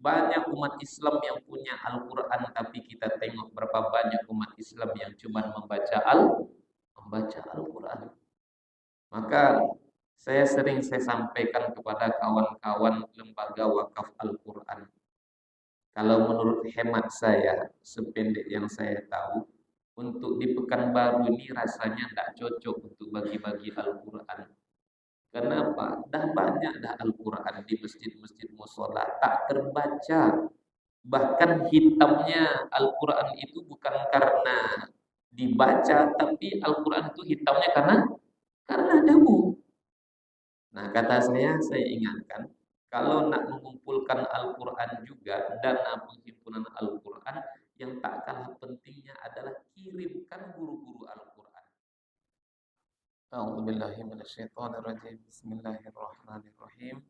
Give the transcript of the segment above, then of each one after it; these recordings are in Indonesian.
Banyak umat Islam yang punya Al-Quran, tapi kita tengok berapa banyak umat Islam yang cuma membaca Al-Quran. Maka saya sampaikan kepada kawan-kawan lembaga wakaf Al-Quran. Kalau menurut hemat saya, sependek yang saya tahu, untuk di Pekanbaru ini rasanya tidak cocok untuk bagi-bagi Al-Quran. Kenapa? Dah banyak dah Al-Quran di masjid-masjid musola, tak terbaca. Bahkan hitamnya Al-Quran itu bukan karena dibaca, tapi Al-Quran itu hitamnya karena debu. Nah, kata saya ingatkan, kalau nak mengumpulkan Al-Quran juga, dana penghimpunan Al-Quran, yang tak kalah pentingnya adalah kirimkan guru-guru Al-Quran. A'udzubillahiminasyaitonirrajim. Bismillahirrahmanirrahim.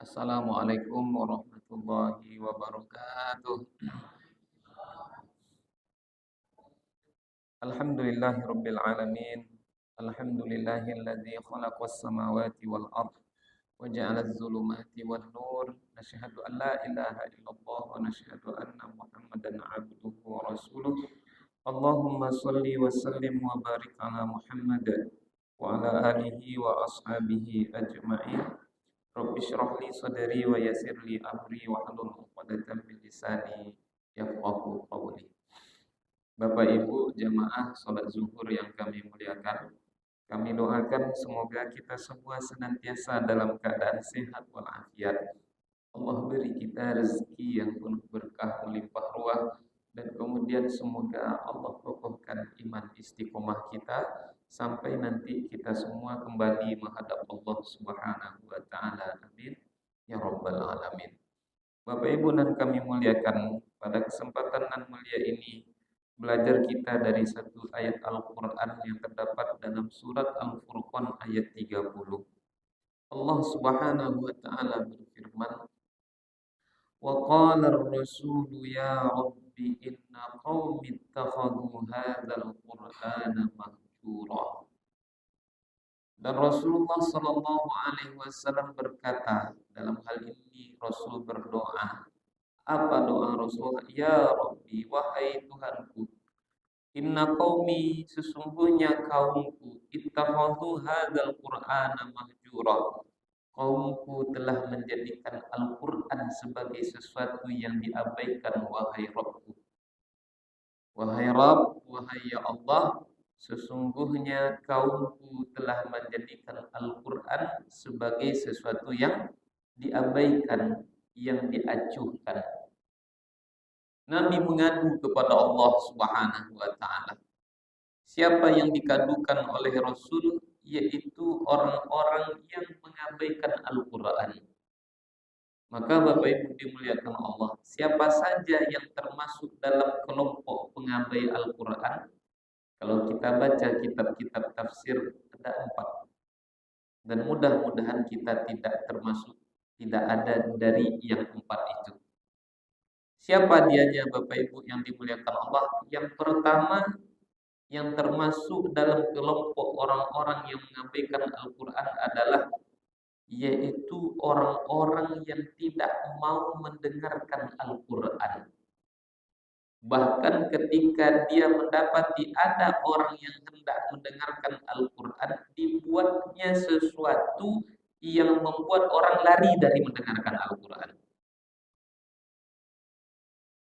Assalamualaikum warahmatullahi wabarakatuh. Alhamdulillahirabbil alamin. Alhamdulillahilladzi khalaqas samawati wal ardh wa ja'alaz zulumati wan nur. Nasyhadu an la ilaha illallah wa nasyhadu anna Muhammadan 'abduhu wa rasuluh. Allahumma shalli wa sallim wa barik ala Muhammad wa ala alihi wa ashabihi ajma'in. Rabbi shrah li sadri wa yassir li amri wa hlul 'uqdatam min lisani yafqahu qawli. Bapak Ibu jamaah salat zuhur yang kami muliakan, kami doakan semoga kita semua senantiasa dalam keadaan sehat walafiat. Allah beri kita rezeki yang penuh berkah melimpah ruah, dan kemudian semoga Allah kokohkan iman istiqomah kita sampai nanti kita semua kembali menghadap Allah Subhanahu wa taala. Amin ya rabbal alamin. Bapak Ibu dan kami muliakan, pada kesempatan nan mulia ini belajar kita dari satu ayat Al-Quran yang terdapat dalam surat Al-Furqan ayat 30. Allah Subhanahu wa taala berfirman, "Wa qala ar-rasulu ya rabbi inna qaumi ittakhadhu hadzal qur'ana mahjura." Dan Rasulullah sallallahu alaihi wasallam berkata, dalam hal ini Rasul berdoa. Apa doa Rasulullah? Ya Rabbi, wahai Tuhanku, inna qaumi, sesungguhnya kaumku, ittakhadhu hadzal qur'ana mahjura. Kaumku telah menjadikan Al-Qur'an sebagai sesuatu yang diabaikan, wahai Rabbku. Wahai Rabb, wahai ya Allah, sesungguhnya kaumku telah menjadikan Al-Qur'an sebagai sesuatu yang diabaikan, yang diacuhkan. Nabi mengadu kepada Allah Subhanahu wa taala. Siapa yang dikadukan oleh Rasul, yaitu orang-orang yang mengabaikan Al-Qur'an. Maka Bapak Ibu dimuliakan Allah, siapa saja yang termasuk dalam kelompok pengabai Al-Qur'an? Kalau kita baca kitab-kitab tafsir ada 4. Dan mudah-mudahan kita tidak ada dari yang 4 itu. Siapa dianya Bapak Ibu yang dimuliakan Allah? Yang pertama, yang termasuk dalam kelompok orang-orang yang mengabaikan Al-Quran adalah yaitu orang-orang yang tidak mau mendengarkan Al-Quran. Bahkan ketika dia mendapati ada orang yang hendak mendengarkan Al-Quran, dibuatnya sesuatu yang membuat orang lari dari mendengarkan Al-Quran.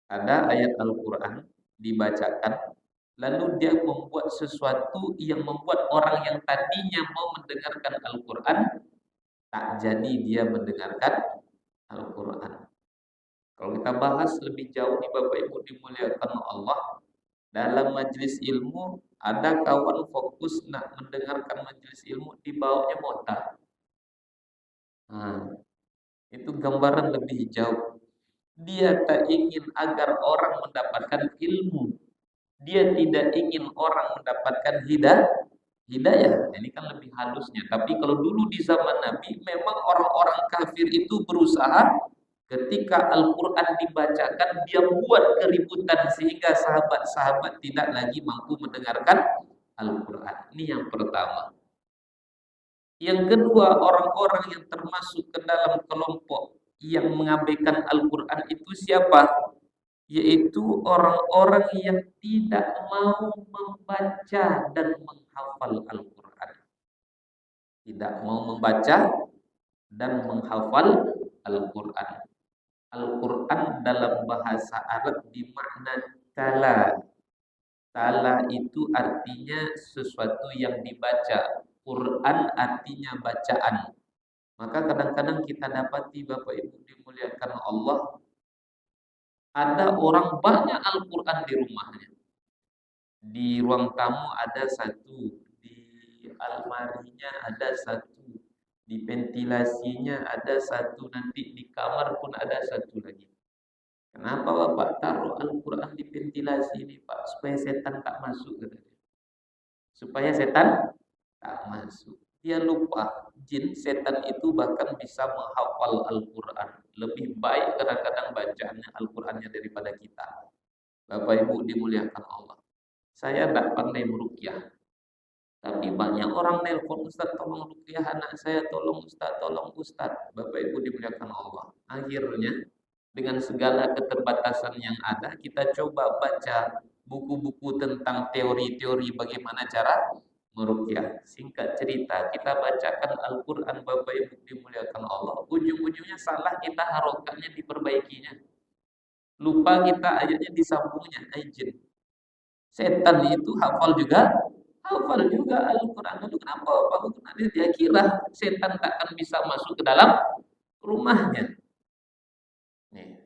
Ada ayat Al-Quran dibacakan, lalu dia membuat sesuatu yang membuat orang yang tadinya mau mendengarkan Al-Quran tak jadi dia mendengarkan Al-Quran. Kalau kita bahas lebih jauh nih Bapak Ibu dimuliakan Allah, dalam majelis ilmu ada kawan fokus nak mendengarkan majelis ilmu, dibawanya motor. Itu gambaran lebih jauh. Dia tak ingin agar orang mendapatkan ilmu. Dia tidak ingin orang mendapatkan hidayah. Ini kan lebih halusnya. Tapi kalau dulu di zaman Nabi, memang orang-orang kafir itu berusaha ketika Al-Quran dibacakan, dia buat keributan sehingga sahabat-sahabat tidak lagi mampu mendengarkan Al-Quran. Ini yang pertama. Yang kedua, orang-orang yang termasuk ke dalam kelompok yang mengabaikan Al-Quran siapa? Yaitu orang-orang yang tidak mau membaca dan menghafal Al-Quran. Tidak mau membaca dan menghafal Al-Quran. Al-Quran dalam bahasa Arab dimakna tala. Tala itu artinya sesuatu yang dibaca. Quran artinya bacaan. Maka kadang-kadang kita dapati Bapak Ibu dimuliakan Allah, ada orang banyak Al-Quran di rumahnya. Di ruang tamu ada satu, di almarinya ada satu, di ventilasinya ada satu, nanti di kamar pun ada satu lagi. Kenapa Bapak taruh Al-Quran di ventilasi ini Pak? Supaya setan tak masuk katanya. Supaya setan tak masuk. Dia lupa jin setan itu bahkan bisa menghafal Al-Quran. Lebih baik kadang-kadang bacaannya Al-Qurannya daripada kita. Bapak Ibu dimuliakan Allah. Saya tidak pandai meruqyah. Tapi banyak orang nelpon, Ustaz tolong ruqyah anak saya, tolong Ustaz, tolong Ustaz. Bapak Ibu dimuliakan Allah. Akhirnya dengan segala keterbatasan yang ada, kita coba baca buku-buku tentang teori-teori bagaimana cara meruqyah. Singkat cerita, kita bacakan Al-Quran Bapak Ibu dimuliakan Allah. Ujung-ujungnya salah kita harokatnya diperbaikinya. Lupa kita ayatnya disambungnya, izin. Setan itu hafal juga Al-Quran. Lalu kenapa Pak Hukum dia kira setan tak akan bisa masuk ke dalam rumahnya? Nih,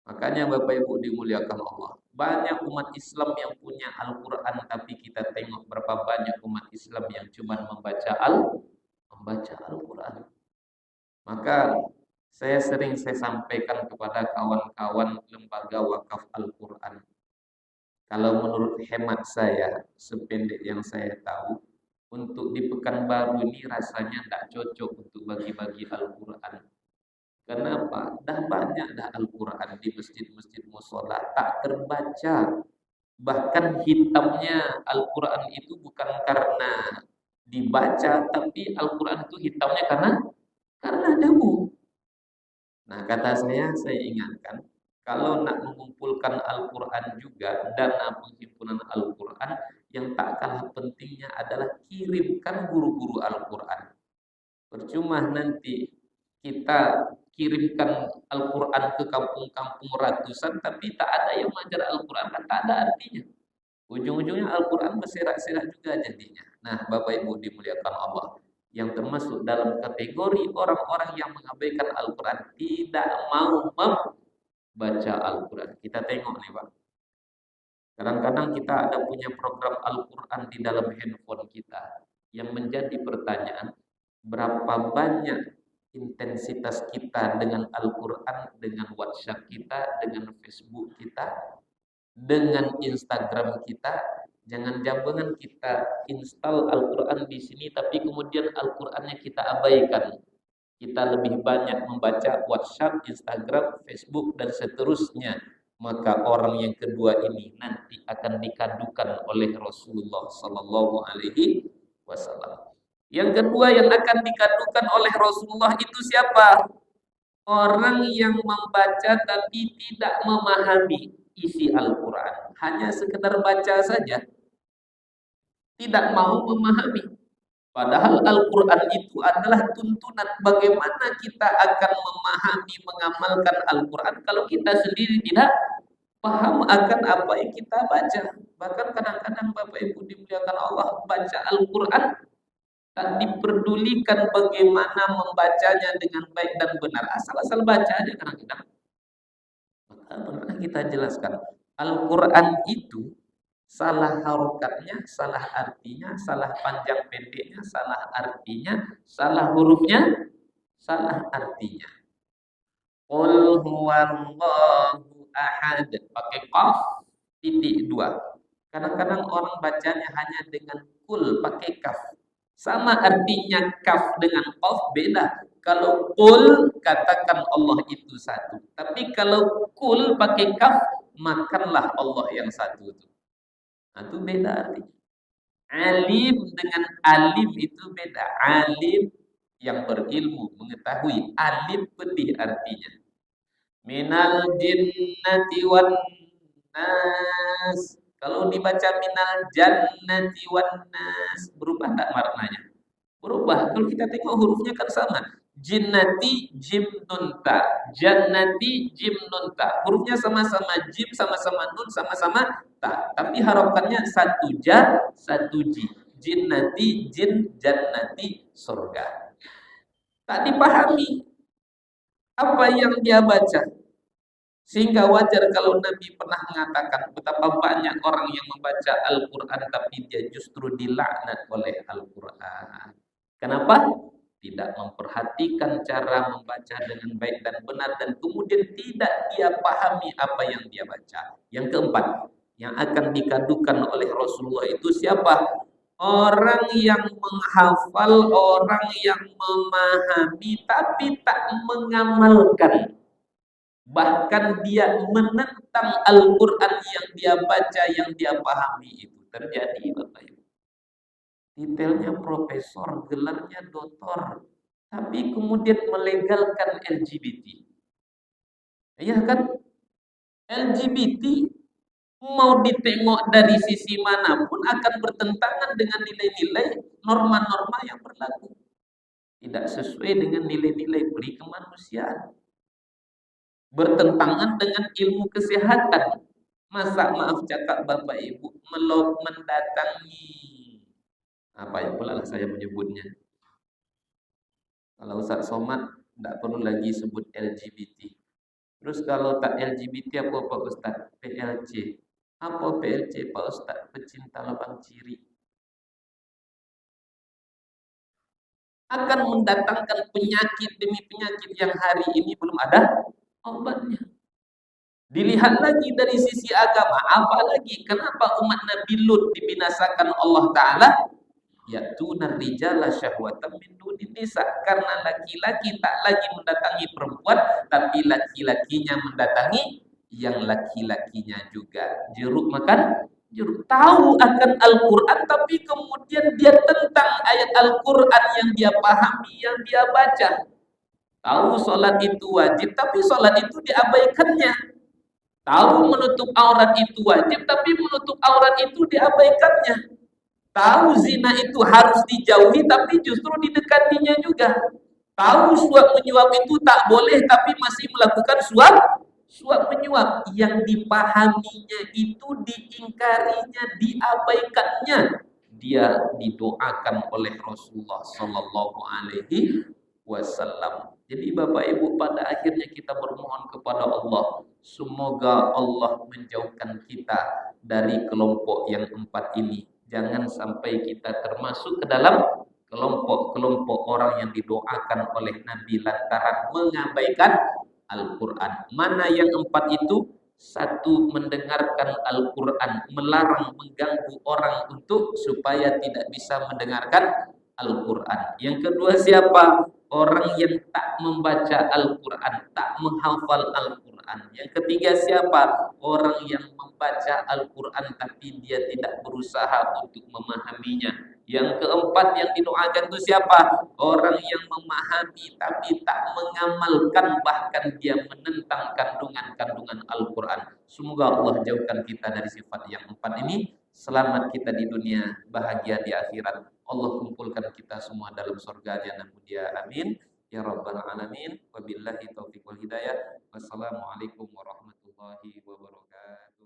makanya Bapak Ibu dimuliakan Allah. Banyak umat Islam yang punya Al-Quran, tapi kita tengok berapa banyak umat Islam yang cuma membaca Al-Quran. Maka saya sampaikan kepada kawan-kawan lembaga wakaf Al-Quran. Kalau menurut hemat saya, sependek yang saya tahu, untuk di Pekanbaru ini rasanya tidak cocok untuk bagi-bagi Al-Quran. Kenapa? Dah banyak dah Al-Quran di masjid-masjid musola, tak terbaca. Bahkan hitamnya Al-Quran itu bukan karena dibaca, tapi Al-Quran itu hitamnya karena debu. Nah, kata saya ingatkan, kalau nak mengumpulkan Al-Quran juga, dana penghimpunan Al-Quran, yang tak kalah pentingnya adalah kirimkan guru-guru Al-Quran. Percuma nanti kita kirimkan Al-Quran ke kampung-kampung ratusan, tapi tak ada yang mengajar Al-Quran, kan tak ada artinya. Ujung-ujungnya Al-Quran berserak-serak juga jadinya. Nah, Bapak Ibu dimuliakan Allah, yang termasuk dalam kategori orang-orang yang mengabaikan Al-Quran, tidak mau membaca Al-Quran. Kita tengok nih Pak. Kadang-kadang kita ada punya program Al-Quran di dalam handphone kita. Yang menjadi pertanyaan, berapa banyak intensitas kita dengan Al-Quran, dengan WhatsApp kita, dengan Facebook kita, dengan Instagram kita. Jangan-jangan kita install Al-Quran di sini, tapi kemudian Al-Qurannya kita abaikan. Kita lebih banyak membaca WhatsApp, Instagram, Facebook, dan seterusnya. Maka orang yang kedua ini nanti akan dikadukan oleh Rasulullah Sallallahu Alaihi Wasallam. Yang kedua yang akan dikadukan oleh Rasulullah itu siapa? Orang yang membaca tapi tidak memahami isi Al-Quran. Hanya sekedar baca saja, tidak mau memahami. Padahal Al-Quran itu adalah tuntunan bagaimana kita akan memahami, mengamalkan Al-Quran kalau kita sendiri tidak paham akan apa yang kita baca. Bahkan kadang-kadang Bapak Ibu dimuliakan Allah, baca Al-Quran tak diperdulikan bagaimana membacanya dengan baik dan benar. Asal-asal baca aja kadang-kadang. Maka pernah kita jelaskan, Al-Quran itu salah harokatnya, salah artinya, salah panjang pendeknya, salah artinya, salah hurufnya, salah artinya. Qul huwallahu ahad, pakai qaf titik 2. Kadang-kadang orang bacanya hanya dengan kul pakai kaf. Sama artinya kaf dengan qaf beda. Kalau kul katakan Allah itu satu. Tapi kalau kul pakai kaf, makanlah Allah yang satu itu. Nah, itu beda artinya. Alim dengan alim itu beda. Alim yang berilmu, mengetahui. Alim pedih artinya. minal jinnati wan nas. Kalau dibaca minal jannati wan nas, berubah tak maknanya? Berubah. Kalau kita tengok hurufnya kan sama. Jinnati jim nun ta, jannati jim nun ta. Hurufnya sama-sama jim, sama-sama nun, sama-sama ta. Tapi harakannya satu ja, satu ji. Jinnati jin, jannati surga. Tak dipahami apa yang dia baca. Sehingga wajar kalau Nabi pernah mengatakan betapa banyak orang yang membaca Al-Quran tapi dia justru dilaknat oleh Al-Quran. Kenapa? Tidak memperhatikan cara membaca dengan baik dan benar dan kemudian tidak dia pahami apa yang dia baca. Yang keempat, yang akan dikadukan oleh Rasulullah itu siapa? Orang yang menghafal, orang yang memahami tapi tak mengamalkan. Bahkan dia menentang Al-Quran yang dia baca, yang dia pahami. Itu terjadi, Bapak Ibu. Detailnya profesor, gelarnya doktor, tapi kemudian melegalkan LGBT. Iya kan? LGBT mau ditengok dari sisi manapun akan bertentangan dengan nilai-nilai norma-norma yang berlaku. Tidak sesuai dengan nilai-nilai peri kemanusiaan. Bertentangan dengan ilmu kesehatan. Masa maaf cakap Bapak Ibu mendatangi apa ya pula lah saya menyebutnya. Kalau Ustaz Somad tidak perlu lagi sebut LGBT. Terus kalau tak LGBT apa Pak Ustaz? PLC. Apa PLC Pak Ustaz? Pecinta lubang ciri. Akan mendatangkan penyakit demi penyakit yang hari ini belum ada obatnya. Dilihat lagi dari sisi agama, apalagi kenapa umat Nabi Lut dibinasakan Allah Ta'ala? Ya'tunar rijala syahwatan min dunin nisa. Karena laki-laki tak lagi mendatangi perempuan, tapi laki-lakinya mendatangi yang laki-lakinya juga. Jeruk makan jeruk. Tahu akan Al-Quran, tapi kemudian dia tentang ayat Al-Quran yang dia pahami, yang dia baca. Tahu sholat itu wajib, tapi sholat itu diabaikannya. Tahu menutup aurat itu wajib, tapi menutup aurat itu diabaikannya. Tahu zina itu harus dijauhi, tapi justru didekatinya juga. Tahu suap menyuap itu tak boleh, tapi masih melakukan suap menyuap. Yang dipahaminya itu diingkarinya, diabaikannya. Dia didoakan oleh Rasulullah Sallallahu Alaihi Wasallam. Jadi Bapak Ibu, pada akhirnya kita bermohon kepada Allah, semoga Allah menjauhkan kita dari kelompok yang empat ini. Jangan sampai kita termasuk ke dalam kelompok-kelompok orang yang didoakan oleh Nabi lantaran mengabaikan Al-Quran. Mana yang empat itu? Satu, mendengarkan Al-Quran, melarang mengganggu orang untuk supaya tidak bisa mendengarkan Al-Quran. Yang kedua siapa? Orang yang tak membaca Al-Quran, tak menghafal Al-Quran. Yang ketiga siapa? Orang yang membaca Al-Quran tapi dia tidak berusaha untuk memahaminya. Yang keempat yang didoakan itu siapa? Orang yang memahami tapi tak mengamalkan, bahkan dia menentang kandungan-kandungan Al-Quran. Semoga Allah jauhkan kita dari sifat yang empat ini. Selamat kita di dunia, bahagia di akhirat. Allah kumpulkan kita semua dalam surga-Nya mulia. Amin ya rabbal alamin. Wabillahi taufiq wal hidayah. Wassalamualaikum warahmatullahi wabarakatuh.